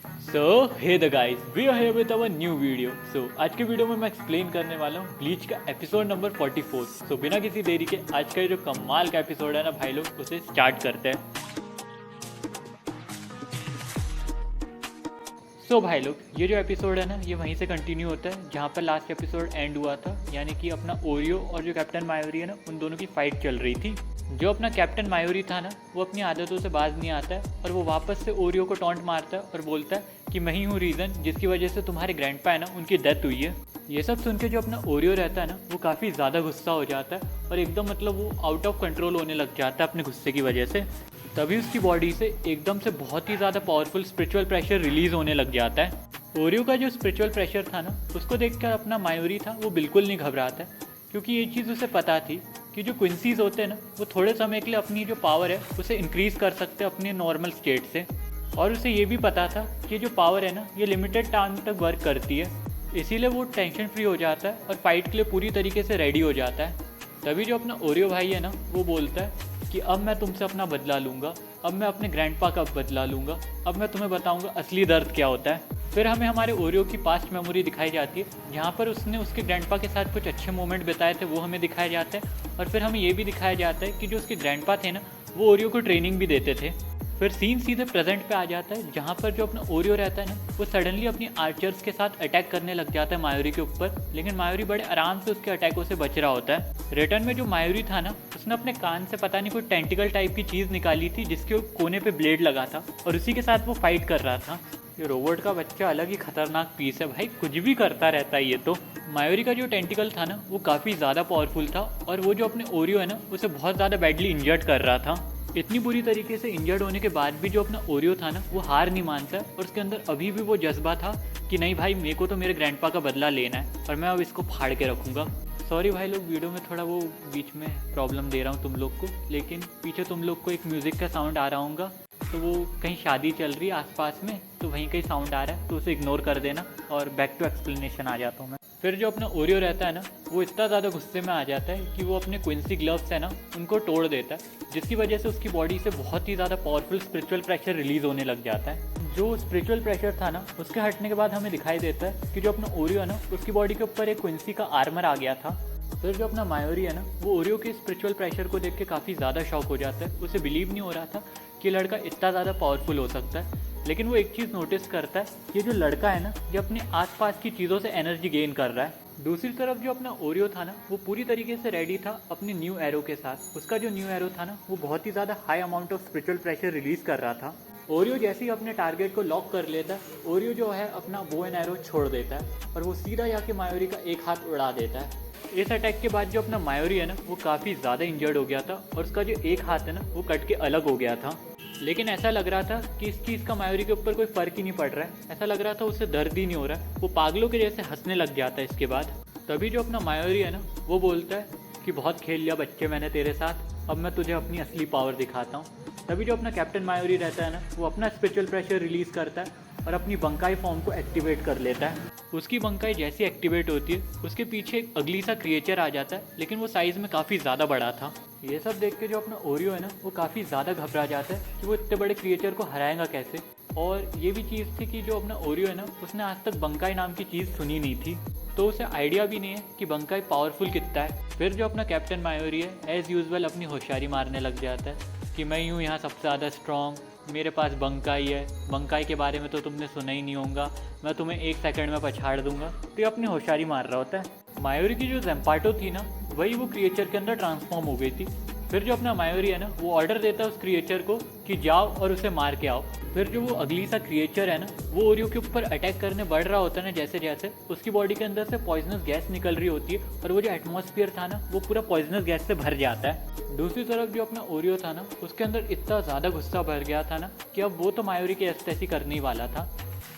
So hey the guys, we are here with our new video. आज के video में मैं एक्सप्लेन करने वाला हूँ ब्लीच का एपिसोड नंबर 44। बिना किसी देरी के आज का ये जो कमाल का एपिसोड है ना भाई लोग, उसे स्टार्ट करते हैं। भाई लोग, ये जो एपिसोड है ना, ये वहीं से कंटिन्यू होता है जहाँ पर लास्ट एपिसोड एंड हुआ था, यानी कि अपना ओरियो और जो कैप्टन मायोरी है ना, उन दोनों की फाइट चल रही थी। जो अपना कैप्टन मायोरी था ना, वो अपनी आदतों से बाज नहीं आता है और वो वापस से ओरियो को टॉन्ट मारता है और बोलता है कि मैं ही हूँ रीज़न जिसकी वजह से तुम्हारे ग्रैंडपा है ना, उनकी डेथ हुई है। ये सब सुन के जो अपना ओरियो रहता है ना, वो काफ़ी ज़्यादा गुस्सा हो जाता है और एकदम मतलब वो आउट ऑफ कंट्रोल होने लग जाता है अपने गुस्से की वजह से। तभी उसकी बॉडी से एकदम से बहुत ही ज़्यादा पावरफुल स्पिरिचुअल प्रेशर रिलीज़ होने लग जाता है। ओरियो का जो स्पिरिचुअल प्रेशर था ना, उसको देखकर अपना मायोरी था वो बिल्कुल नहीं घबराता है, क्योंकि ये चीज़ उसे पता थी कि जो क्विंसीज होते हैं ना, वो थोड़े समय के लिए अपनी जो पावर है उसे इंक्रीज़ कर सकते हैं अपने नॉर्मल स्टेट से। और उसे ये भी पता था कि जो पावर है ना, ये लिमिटेड टाइम तक वर्क करती है, इसीलिए वो टेंशन फ्री हो जाता है और फाइट के लिए पूरी तरीके से रेडी हो जाता है। तभी जो अपना ओरियो भाई है ना, वो बोलता है कि अब मैं तुमसे अपना बदला लूँगा, अब मैं अपने ग्रैंडपा का बदला लूँगा, अब मैं तुम्हें बताऊँगा असली दर्द क्या होता है। फिर हमें हमारे ओरियो की पास्ट मेमोरी दिखाई जाती है, जहाँ पर उसने उसके ग्रैंडपा के साथ कुछ अच्छे मोमेंट बिताए थे, वो हमें दिखाए जाते हैं। और फिर हमें ये भी दिखाया जाता है कि जो उसके ग्रैंडपा थे ना, वो ओरियो को ट्रेनिंग भी देते थे। फिर सीन सीधे प्रेजेंट पे आ जाता है, जहाँ पर जो अपना ओरियो रहता है ना, वो सडनली अपनी आर्चर्स के साथ अटैक करने लग जाता है मायोरी के ऊपर, लेकिन मायोरी बड़े आराम से उसके अटैकों से बच रहा होता है। रिटर्न में जो मायोरी था ना, उसने अपने कान से पता नहीं कोई टेंटिकल टाइप की चीज़ निकाली थी, जिसके कोने पे ब्लेड लगा था और उसी के साथ वो फाइट कर रहा था। ये रोबोट का बच्चा अलग ही खतरनाक पीस है भाई, कुछ भी करता रहता है ये तो। मायोरी का जो टेंटिकल था ना, वो काफ़ी ज़्यादा पावरफुल था और वो जो अपने ओरियो है ना, उसे बहुत ज़्यादा बैडली इंजर्ड कर रहा था। इतनी बुरी तरीके से इंजर्ड होने के बाद भी जो अपना ओरियो था ना, वो हार नहीं मानता और उसके अंदर अभी भी वो जज्बा था कि नहीं भाई, मेरे को तो मेरे ग्रैंडपा का बदला लेना है और मैं अब इसको फाड़ के रखूँगा। सॉरी भाई लोग, वीडियो में थोड़ा वो बीच में प्रॉब्लम दे रहा हूँ तुम लोग को, लेकिन पीछे तुम लोग को एक म्यूज़िक का साउंड आ रहा होगा, तो वो कहीं शादी चल रही है आसपास में, तो वहीं कहीं साउंड आ रहा है, तो उसे इग्नोर कर देना और बैक टू एक्सप्लेनेशन आ जाता हूँ मैं। फिर जो अपना ओरियो रहता है ना, वो इतना ज़्यादा गुस्से में आ जाता है कि वो अपने क्विंसी ग्लव्स है ना, उनको तोड़ देता है, जिसकी वजह से उसकी बॉडी से बहुत ही ज़्यादा पावरफुल स्पिरिचुअल प्रेशर रिलीज़ होने लग जाता है। जो स्पिरिचुअल प्रेशर था ना, उसके हटने के बाद हमें दिखाई देता है कि जो अपना ओरियो है ना, उसकी बॉडी के ऊपर एक क्विंसी का आर्मर आ गया था। फिर जो अपना मायोरी है ना, वो ओरियो के स्पिरिचुअल प्रेशर को देख के काफ़ी ज़्यादा शॉक हो जाता है। उसे बिलीव नहीं हो रहा था कि लड़का इतना ज़्यादा पावरफुल हो सकता है, लेकिन वो एक चीज़ नोटिस करता है कि जो लड़का है ना, ये अपने आसपास की चीज़ों से एनर्जी गेन कर रहा है। दूसरी तरफ जो अपना ओरियो था ना, वो पूरी तरीके से रेडी था अपने न्यू एरो के साथ। उसका जो न्यू एरो था ना, वो बहुत ही ज़्यादा high amount of spiritual pressure release कर रहा था। ओरियो जैसे ही अपने टारगेट को लॉक कर लेता है, ओरियो जो है अपना बो एंड एरो छोड़ देता है और वो सीधा जाके मायोरी का एक हाथ उड़ा देता है। इस अटैक के बाद जो अपना मायोरी है ना, वो काफ़ी ज़्यादा इंजर्ड हो गया था और उसका जो एक हाथ है ना, वो कट के अलग हो गया था। लेकिन ऐसा लग रहा था कि इस चीज़ का मायोरी के ऊपर कोई फ़र्क ही नहीं पड़ रहा है, ऐसा लग रहा था उसे दर्द ही नहीं हो रहा है। वो पागलों के जैसे हंसने लग जाता है इसके बाद। तभी जो अपना मायोरी है ना, वो बोलता है कि बहुत खेल लिया बच्चे मैंने तेरे साथ, अब मैं तुझे अपनी असली पावर दिखाता हूँ। तभी जो अपना कैप्टन मायोरी रहता है ना, वो अपना स्पिरिचुअल प्रेशर रिलीज़ करता है और अपनी बंकाई फॉर्म को एक्टिवेट कर लेता है। उसकी बंकाई जैसी एक्टिवेट होती है, उसके पीछे एक अगली सा क्रिएचर आ जाता है, लेकिन वो साइज़ में काफ़ी ज़्यादा बड़ा था। ये सब देख के जो अपना ओरियो है ना, वो काफ़ी ज़्यादा घबरा जाता है कि वो इतने बड़े क्रिएचर को हराएगा कैसे। और ये भी चीज़ थी कि जो अपना ओरियो है ना, उसने आज तक बंकाई नाम की चीज़ सुनी नहीं थी, तो उसे आइडिया भी नहीं है कि बंकाई पावरफुल कितना है। फिर जो अपना कैप्टन मायोरी है, एज़ यूजुअल अपनी होशियारी मारने लग जाता है कि मैं यूँ यहाँ सबसे ज़्यादा स्ट्रॉन्ग, मेरे पास बंकाई है, बंकाई के बारे में तो तुमने सुना ही नहीं होगा, मैं तुम्हें 1 सेकंड में पछाड़ दूंगा। तो ये अपनी होशियारी मार रहा होता है। मायोरी की जो ज़ेम्पाटो थी ना, वही वो क्रिएचर के अंदर ट्रांसफॉर्म हो गई थी। फिर जो अपना मायोरी है ना, वो ऑर्डर देता है उस क्रिएचर को कि जाओ और उसे मार के आओ। फिर जो वो अगली सा क्रिएचर है ना, वो ओरियो के ऊपर अटैक करने बढ़ रहा होता है ना, जैसे जैसे उसकी बॉडी के अंदर से पॉइजनस गैस निकल रही होती है और वो जो एटमॉस्फेयर था ना, वो पूरा पॉइजनस गैस से भर जाता है। दूसरी तरफ जो अपना ओरियो था ना, उसके अंदर इतना ज़्यादा गुस्सा भर गया था ना कि अब वो तो मायोरी की ऐसी करने ही वाला था।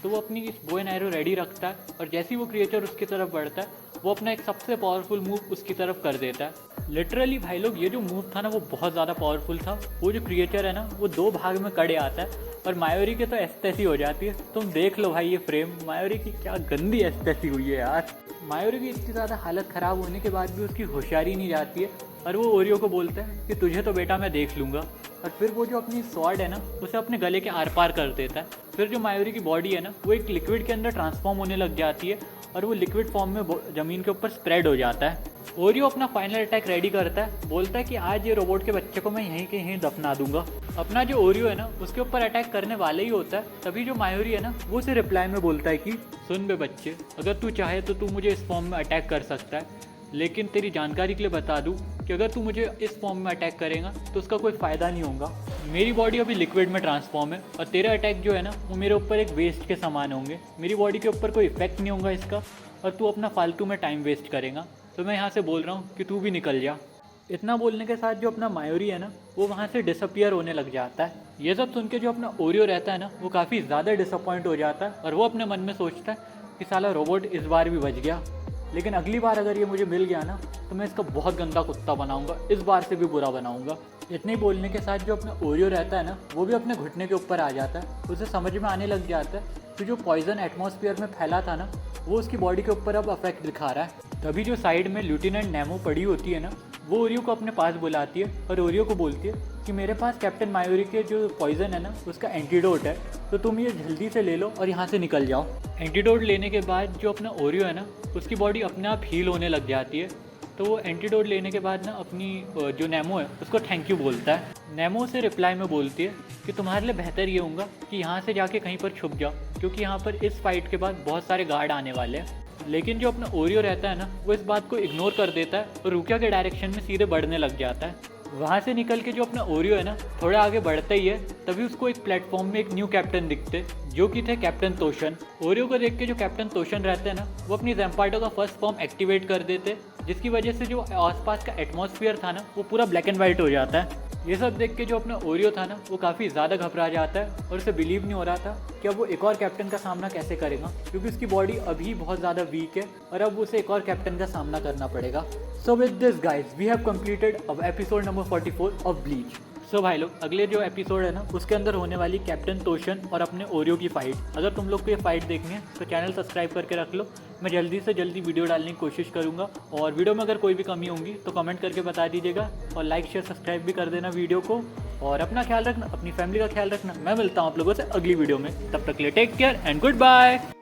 तो वो अपनी इस बो एंड एरो रेडी रखता है और जैसे ही वो क्रिएचर उसकी तरफ बढ़ता है, वो अपना एक सबसे पावरफुल मूव उसकी तरफ कर देता है। लिटरली भाई लोग, ये जो मूव था ना, वो बहुत ज़्यादा पावरफुल था। वो जो क्रिएचर है ना, वो 2 भाग में कड़े आता है और मायोरी के तो एस्थेसी हो जाती है। तुम देख लो भाई ये फ्रेम, मायोरी की क्या गंदी एस्थेसी हुई है यार। मायोरी की इतनी ज़्यादा हालत ख़राब होने के बाद भी उसकी होशियारी नहीं जाती है और वो ओरियो को बोलता है कि तुझे तो बेटा मैं देख लूँगा। और फिर वो जो अपनी स्वॉर्ड है ना उसे अपने गले के आर पार कर देता है। फिर जो मायूरी की बॉडी है ना वो एक लिक्विड के अंदर ट्रांसफॉर्म होने लग जाती है और वो लिक्विड फॉर्म में ज़मीन के ऊपर स्प्रेड हो जाता है। ओरियो अपना फाइनल अटैक रेडी करता है, बोलता है कि आज ये रोबोट के बच्चे को मैं यहीं के यहीं दफना दूंगा। अपना जो ओरियो है ना उसके ऊपर अटैक करने वाले ही होता है, तभी जो मायूरी है ना वो उसे रिप्लाई में बोलता है कि सुन बे बच्चे, अगर तू चाहे तो तू मुझे इस फॉर्म में अटैक कर सकता है, लेकिन तेरी जानकारी के लिए बता दूं कि अगर तू मुझे इस फॉर्म में अटैक करेगा तो उसका कोई फ़ायदा नहीं होगा। मेरी बॉडी अभी लिक्विड में ट्रांसफॉर्म है और तेरा अटैक जो है ना वो मेरे ऊपर एक वेस्ट के समान होंगे। मेरी बॉडी के ऊपर कोई इफेक्ट नहीं होगा इसका और तू अपना फालतू में टाइम वेस्ट करेगा, तो मैं यहाँ से बोल रहा हूँ कि तू भी निकल जा। इतना बोलने के साथ जो अपना मायूरी है ना वो वहाँ से डिसअपियर होने लग जाता है। ये सब सुन के जो अपना ओरियो रहता है ना वो काफ़ी ज़्यादा डिसअपॉइंट हो जाता है और वो अपने मन में सोचता है कि साला रोबोट इस बार भी बच गया, लेकिन अगली बार अगर ये मुझे मिल गया ना तो मैं इसका बहुत गंदा कुत्ता बनाऊंगा, इस बार से भी बुरा बनाऊंगा। इतने बोलने के साथ जो अपना ओरियो रहता है ना वो भी अपने घुटने के ऊपर आ जाता है। उसे समझ में आने लग जाता है कि जो पॉइजन एटमॉस्फेयर में फैला था ना वो उसकी बॉडी के ऊपर अब अफेक्ट दिखा रहा है। तभी जो साइड में लेफ्टिनेंट नेमो पड़ी होती है ना वो ओरियो को अपने पास बुलाती है और ओरियो को बोलती है कि मेरे पास कैप्टन मायूरी के जो पॉइजन है ना उसका एंटीडोट है, तो तुम ये जल्दी से ले लो और यहाँ से निकल जाओ। एंटीडोट लेने के बाद जो अपना ओरियो है ना उसकी बॉडी अपने आप हील होने लग जाती है। तो वो एंटीडोट लेने के बाद ना अपनी जो नेमो है उसको थैंक यू बोलता है। नेमो से रिप्लाई में बोलती है कि तुम्हारे लिए बेहतर ये होगा कि यहाँ से जाके कहीं पर छुप जाओ, क्योंकि यहाँ पर इस फाइट के बाद बहुत सारे गार्ड आने वाले हैं। लेकिन जो अपना ओरियो रहता है ना वो इस बात को इग्नोर कर देता है और रुकिया के डायरेक्शन में सीधे बढ़ने लग जाता है। वहाँ से निकल के जो अपना ओरियो है ना थोड़ा आगे बढ़ता ही है, तभी उसको एक प्लेटफॉर्म में एक न्यू कैप्टन दिखते जो कि थे कैप्टन तोशन। ओरियो को देख के जो कैप्टन तोशन रहते हैं ना वो अपनी ज़ैम्पार्टो का फर्स्ट फॉर्म एक्टिवेट कर देते, जिसकी वजह से जो आसपास का एटमॉस्फेयर था ना वो पूरा ब्लैक एंड वाइट हो जाता है। ये सब देख के जो अपना ओरियो था ना वो काफ़ी ज़्यादा घबरा जाता है और उसे बिलीव नहीं हो रहा था कि अब वो एक और कैप्टन का सामना कैसे करेगा, क्योंकि उसकी बॉडी अभी बहुत ज़्यादा वीक है और अब उसे एक और कैप्टन का सामना करना पड़ेगा। So with this guys we have completed अब एपिसोड नंबर 44 ऑफ ब्लीच। सो भाई लोग अगले जो एपिसोड है ना उसके अंदर होने वाली कैप्टन तोशन और अपने ओरियो की फ़ाइट। अगर तुम लोग को ये फाइट देखनी है तो चैनल सब्सक्राइब करके रख लो। मैं जल्दी से जल्दी वीडियो डालने की कोशिश करूँगा और वीडियो में अगर कोई भी कमी होंगी तो कमेंट करके बता दीजिएगा और लाइक शेयर सब्सक्राइब भी कर देना वीडियो को। और अपना ख्याल रखना, अपनी फैमिली का ख्याल रखना। मैं मिलता हूँ आप लोगों से अगली वीडियो में, तब तक के लिए take care and good bye.